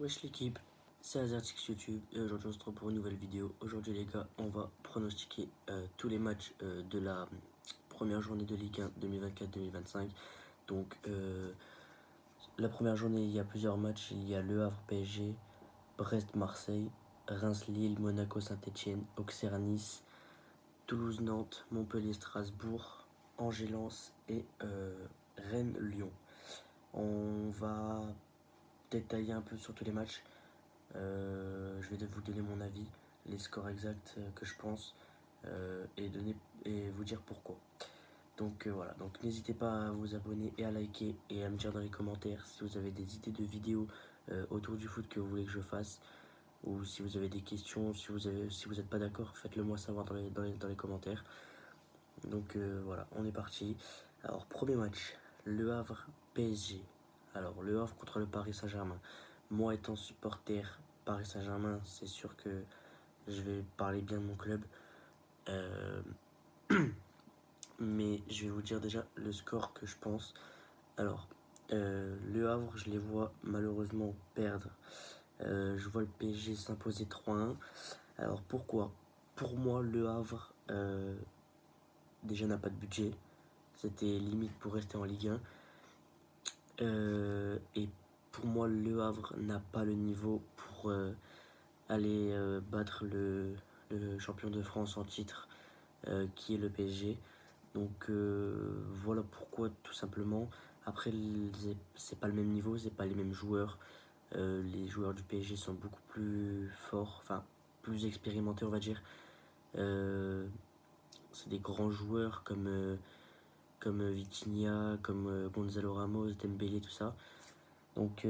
Wesh l'équipe, c'est Azertix YouTube et aujourd'hui on se retrouve pour une nouvelle vidéo. Aujourd'hui les gars, on va pronostiquer tous les matchs de la première journée de Ligue 1 2024-2025. Donc la première journée, il y a plusieurs matchs. Il y a Le Havre PSG, Brest-Marseille, Reims-Lille, Monaco-Saint-Etienne, Auxerre-Nice, Toulouse-Nantes, Montpellier-Strasbourg, Angers-Lens et Rennes-Lyon. On va détailler un peu sur tous les matchs. Je vais vous donner mon avis, les scores exacts que je pense et vous dire pourquoi. Donc voilà, donc n'hésitez pas à vous abonner et à liker et à me dire dans les commentaires si vous avez des idées de vidéos autour du foot que vous voulez que je fasse, ou si vous avez des questions, si vous n'êtes pas d'accord, faites-le moi savoir dans les commentaires. Donc voilà, on est parti. Alors premier match, Le Havre PSG. Alors Le Havre contre le Paris Saint-Germain. Moi étant supporter Paris Saint-Germain, c'est sûr que je vais parler bien de mon club. Mais je vais vous dire déjà le score que je pense. Alors, Le Havre, je les vois malheureusement perdre. Je vois le PSG s'imposer 3-1. Alors pourquoi? Pour moi, Le Havre déjà n'a pas de budget. C'était limite pour rester en Ligue 1. Et pour moi, Le Havre n'a pas le niveau pour aller battre le champion de France en titre, qui est le PSG. Donc voilà pourquoi, tout simplement. Après, c'est pas le même niveau, c'est pas les mêmes joueurs. Les joueurs du PSG sont beaucoup plus forts, enfin plus expérimentés, on va dire. C'est des grands joueurs comme Vitinha, comme Gonzalo Ramos, Dembélé, tout ça. Donc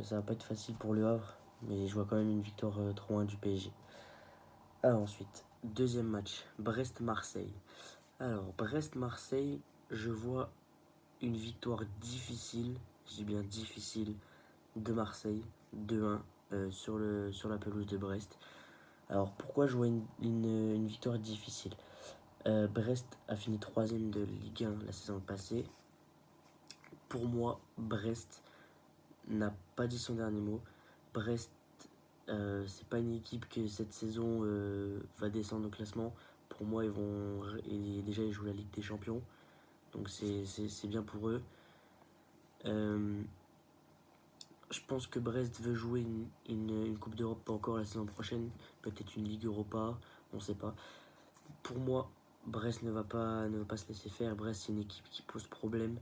ça va pas être facile pour Le Havre, mais je vois quand même une victoire 3-1 du PSG. Alors ensuite, deuxième match, Brest-Marseille. Alors Brest-Marseille, je vois une victoire difficile, je dis bien difficile, de Marseille, 2-1 sur la pelouse de Brest. Alors pourquoi je vois une victoire difficile? Brest a fini 3ème de Ligue 1 la saison passée. Pour moi, Brest n'a pas dit son dernier mot. Brest, c'est pas une équipe que cette saison va descendre au classement. Pour moi, déjà ils jouent la Ligue des Champions, donc c'est bien pour eux. Je pense que Brest veut jouer une Coupe d'Europe, pas encore la saison prochaine, peut-être une Ligue Europa, on sait pas. Pour moi, Brest ne va pas se laisser faire. Brest, c'est une équipe qui pose problème,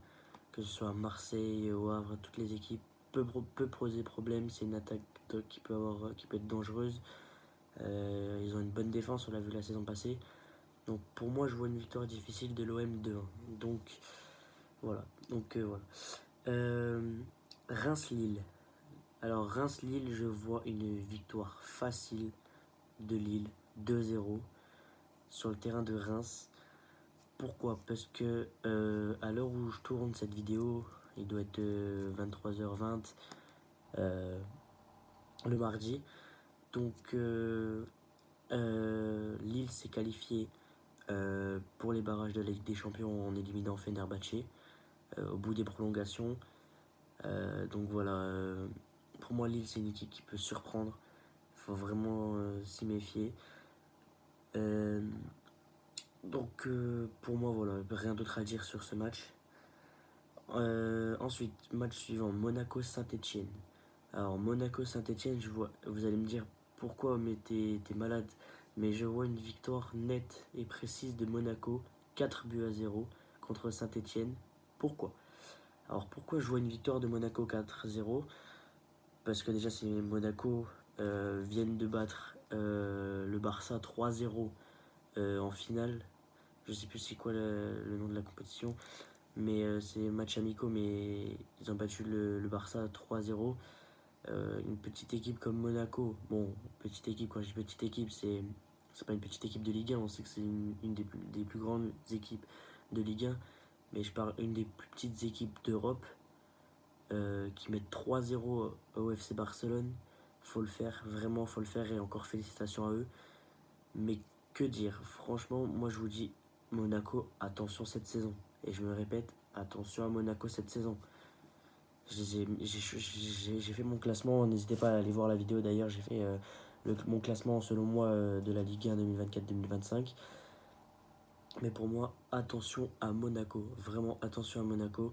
que ce soit à Marseille, au Havre, toutes les équipes peut poser problème. C'est une attaque qui peut être dangereuse. Ils ont une bonne défense, on l'a vu la saison passée. Donc pour moi, je vois une victoire difficile de l'OM 2-1. Donc voilà. Reims-Lille. Alors Reims-Lille, je vois une victoire facile de Lille, 2-0 sur le terrain de Reims. Pourquoi? Parce que à l'heure où je tourne cette vidéo, il doit être 23h20 le mardi. Donc Lille s'est qualifié pour les barrages de la Ligue des Champions en éliminant Fenerbahçe au bout des prolongations. Donc voilà, pour moi Lille c'est une équipe qui peut surprendre. Il faut vraiment s'y méfier. Donc pour moi voilà, rien d'autre à dire sur ce match. Ensuite, match suivant, Monaco-Saint-Etienne. Alors Monaco-Saint-Etienne, vous allez me dire pourquoi, mais t'es malade. Mais je vois une victoire nette et précise de Monaco, 4-0 contre Saint-Etienne. Pourquoi? Alors pourquoi je vois une victoire de Monaco 4-0? Parce que déjà c'est Monaco viennent de battre le Barça 3-0 en finale. Je sais plus c'est quoi le nom de la compétition. Mais c'est match amicaux, mais ils ont battu le Barça 3-0. Une petite équipe comme Monaco, bon, petite équipe, quand je dis petite équipe, c'est pas une petite équipe de Ligue 1, on sait que c'est une des plus grandes équipes de Ligue 1, mais je parle une des plus petites équipes d'Europe qui mettent 3-0 au FC Barcelone. Faut le faire, vraiment faut le faire, et encore félicitations à eux. Mais que dire, franchement, moi je vous dis, Monaco, attention cette saison. Et je me répète, attention à Monaco cette saison. J'ai fait mon classement, n'hésitez pas à aller voir la vidéo d'ailleurs, j'ai fait mon classement selon moi de la Ligue 1 2024-2025. Mais pour moi, attention à Monaco, vraiment attention à Monaco.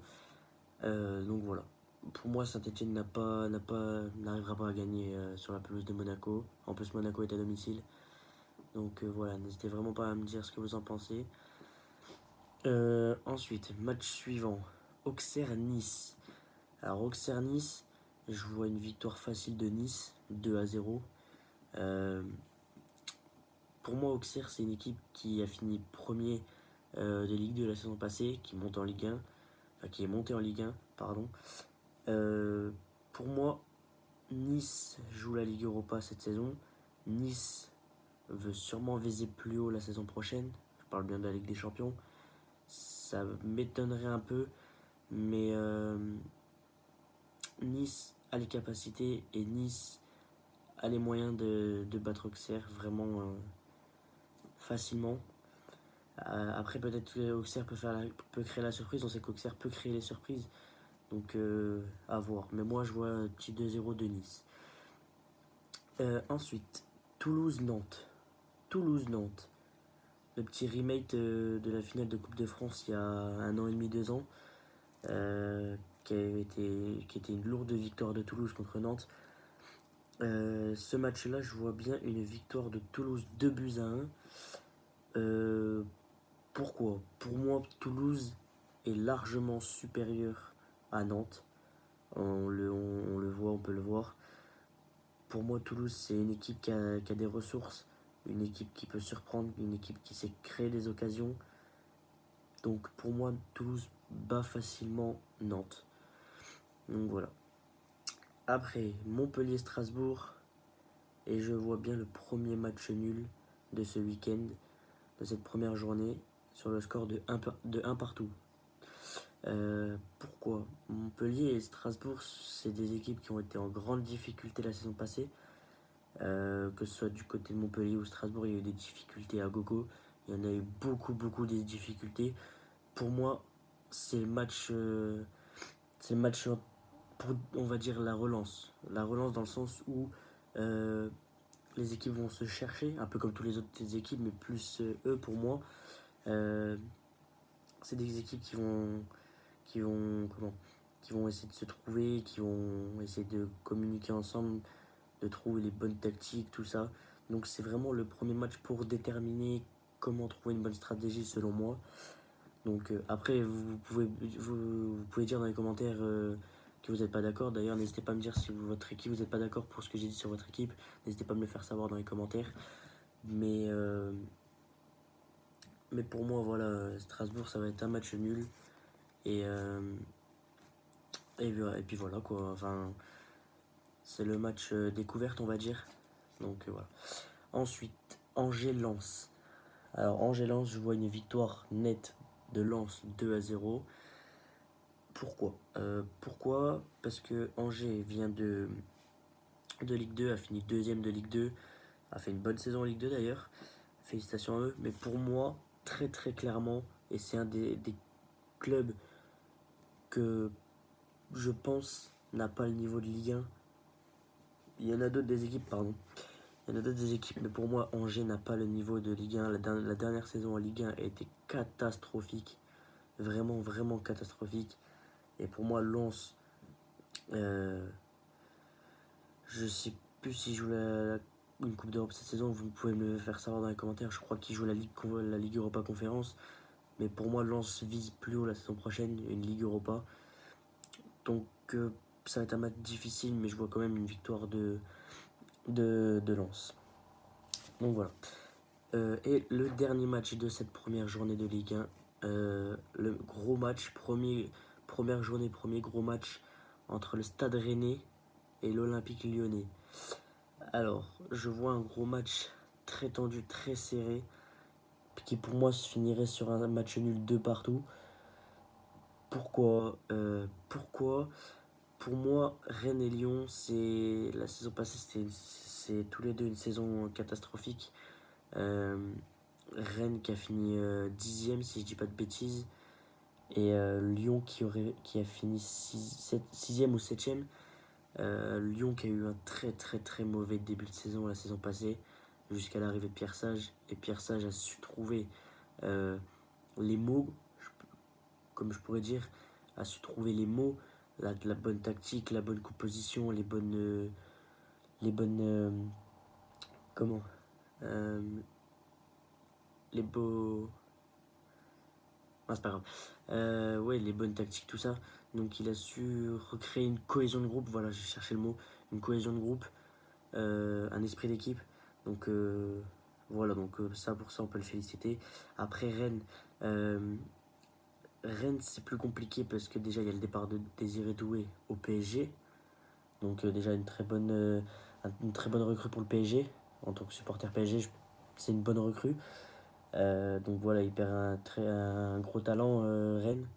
Donc voilà. Pour moi, Saint-Etienne n'arrivera pas à gagner sur la pelouse de Monaco. En plus, Monaco est à domicile. Donc voilà, n'hésitez vraiment pas à me dire ce que vous en pensez. Ensuite, match suivant. Auxerre-Nice. Alors Auxerre-Nice, je vois une victoire facile de Nice, 2-0. Pour moi, Auxerre, c'est une équipe qui a fini premier de Ligue 2 la saison passée, qui monte en Ligue 1, enfin qui est monté en Ligue 1, pardon. Pour moi, Nice joue la Ligue Europa cette saison. Nice veut sûrement viser plus haut la saison prochaine. Je parle bien de la Ligue des Champions. Ça m'étonnerait un peu, mais Nice a les capacités et Nice a les moyens de battre Auxerre vraiment facilement. Après, peut-être que Auxerre peut créer la surprise. On sait qu'Auxerre peut créer les surprises. Donc, à voir. Mais moi, je vois un petit 2-0 de Nice. Ensuite, Toulouse-Nantes. Toulouse-Nantes. Le petit remake de la finale de Coupe de France il y a 1 an et demi, 2 ans. Qui était une lourde victoire de Toulouse contre Nantes. Ce match-là, je vois bien une victoire de Toulouse 2-1. Pourquoi? Pour moi, Toulouse est largement supérieur à Nantes. On le voit, on peut le voir. Pour moi, Toulouse, c'est une équipe qui a des ressources, une équipe qui peut surprendre, une équipe qui sait créer des occasions. Donc pour moi, Toulouse bat facilement Nantes. Donc voilà. Après, Montpellier-Strasbourg. Et je vois bien le premier match nul de ce week-end, de cette première journée, sur le score de 1 partout. Pourquoi? Montpellier et Strasbourg, c'est des équipes qui ont été en grande difficulté la saison passée. Que ce soit du côté de Montpellier ou Strasbourg, il y a eu des difficultés à gogo. Il y en a eu beaucoup des difficultés. Pour moi, c'est le match, pour, on va dire, la relance. La relance dans le sens où les équipes vont se chercher, un peu comme toutes les autres équipes, mais plus eux pour moi. C'est des équipes qui vont essayer de se trouver, qui vont essayer de communiquer ensemble, de trouver les bonnes tactiques, tout ça. Donc c'est vraiment le premier match pour déterminer comment trouver une bonne stratégie selon moi. Donc après, vous pouvez dire dans les commentaires que vous n'êtes pas d'accord. D'ailleurs, n'hésitez pas à me dire si votre équipe, vous n'êtes pas d'accord pour ce que j'ai dit sur votre équipe. N'hésitez pas à me le faire savoir dans les commentaires. Mais pour moi, voilà, Strasbourg, ça va être un match nul. Et puis voilà quoi. Enfin, c'est le match découverte, on va dire. Donc voilà. Ensuite, Angers-Lens. Alors Angers-Lens, je vois une victoire nette de Lens 2-0. Pourquoi? Parce que Angers vient de Ligue 2, a fini deuxième de Ligue 2, a fait une bonne saison en Ligue 2 d'ailleurs. Félicitations à eux. Mais pour moi, très clairement, et c'est un des clubs que je pense n'a pas le niveau de Ligue 1. Il y en a d'autres des équipes, pardon. Il y en a d'autres des équipes, mais pour moi, Angers n'a pas le niveau de Ligue 1. La dernière saison en Ligue 1 a été catastrophique. Vraiment catastrophique. Et pour moi, Lens, je sais plus s'il joue une Coupe d'Europe cette saison. Vous pouvez me le faire savoir dans les commentaires. Je crois qu'il joue la Ligue Europa Conférence. Mais pour moi, Lens vise plus haut la saison prochaine, une Ligue Europa. Donc ça va être un match difficile, mais je vois quand même une victoire de Lens. Donc voilà. Et le dernier match de cette première journée de Ligue 1, le gros match, première journée, premier gros match entre le Stade Rennais et l'Olympique Lyonnais. Alors, je vois un gros match très tendu, très serré, qui pour moi se finirait sur un match nul 2 partout. Pourquoi? Pour moi, Rennes et Lyon, la saison passée, c'est tous les deux une saison catastrophique. Rennes qui a fini 10e, si je dis pas de bêtises. Et Lyon qui a fini 6e ou 7e. Lyon qui a eu un très très très mauvais début de saison la saison passée, jusqu'à l'arrivée de Pierre Sage. Et Pierre Sage a su trouver les mots, comme je pourrais dire, a su trouver les mots, la bonne tactique, la bonne composition, comment euh, les beaux... Ah, c'est pas grave. Ouais, les bonnes tactiques, tout ça. Donc il a su recréer une cohésion de groupe, voilà, j'ai cherché le mot, une cohésion de groupe, un esprit d'équipe. Donc voilà, donc ça pour ça on peut le féliciter. Après Rennes, Rennes c'est plus compliqué parce que déjà il y a le départ de Désiré Doué au PSG. Donc déjà une très bonne recrue pour le PSG. En tant que supporter PSG, c'est une bonne recrue. Donc voilà, il perd un gros talent, Rennes.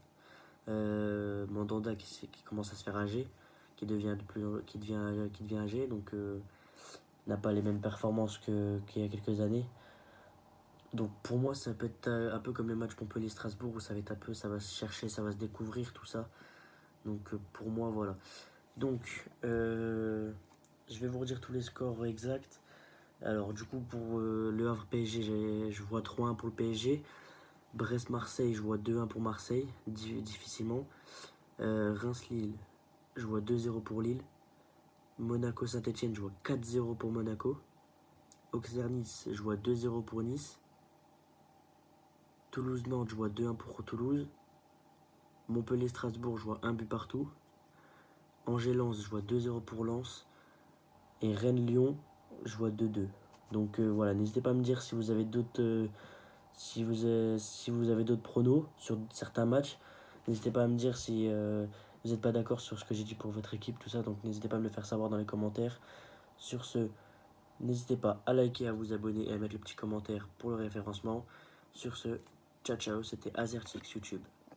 Mandanda qui commence à se faire âgé, qui devient âgé, donc n'a pas les mêmes performances qu'il y a quelques années. Donc pour moi, ça peut être un peu comme le match Montpellier-Strasbourg où ça va se chercher, ça va se découvrir tout ça. Donc pour moi, voilà. Donc je vais vous redire tous les scores exacts. Alors du coup pour le Havre PSG, je vois 3-1 pour le PSG. Brest-Marseille, je vois 2-1 pour Marseille, difficilement. Reims-Lille, je vois 2-0 pour Lille. Monaco-Saint-Etienne, je vois 4-0 pour Monaco. Auxerre-Nice, je vois 2-0 pour Nice. Toulouse-Nantes, je vois 2-1 pour Toulouse. Montpellier-Strasbourg, je vois 1 but partout. Angers-Lens, je vois 2-0 pour Lens. Et Rennes-Lyon, je vois 2-2. Donc voilà, n'hésitez pas à me dire si vous avez d'autres si vous avez d'autres pronos sur certains matchs. N'hésitez pas à me dire si vous n'êtes pas d'accord sur ce que j'ai dit pour votre équipe, tout ça. Donc n'hésitez pas à me le faire savoir dans les commentaires. Sur ce, n'hésitez pas à liker, à vous abonner et à mettre le petit commentaire pour le référencement. Sur ce, ciao ciao, c'était Azertix YouTube.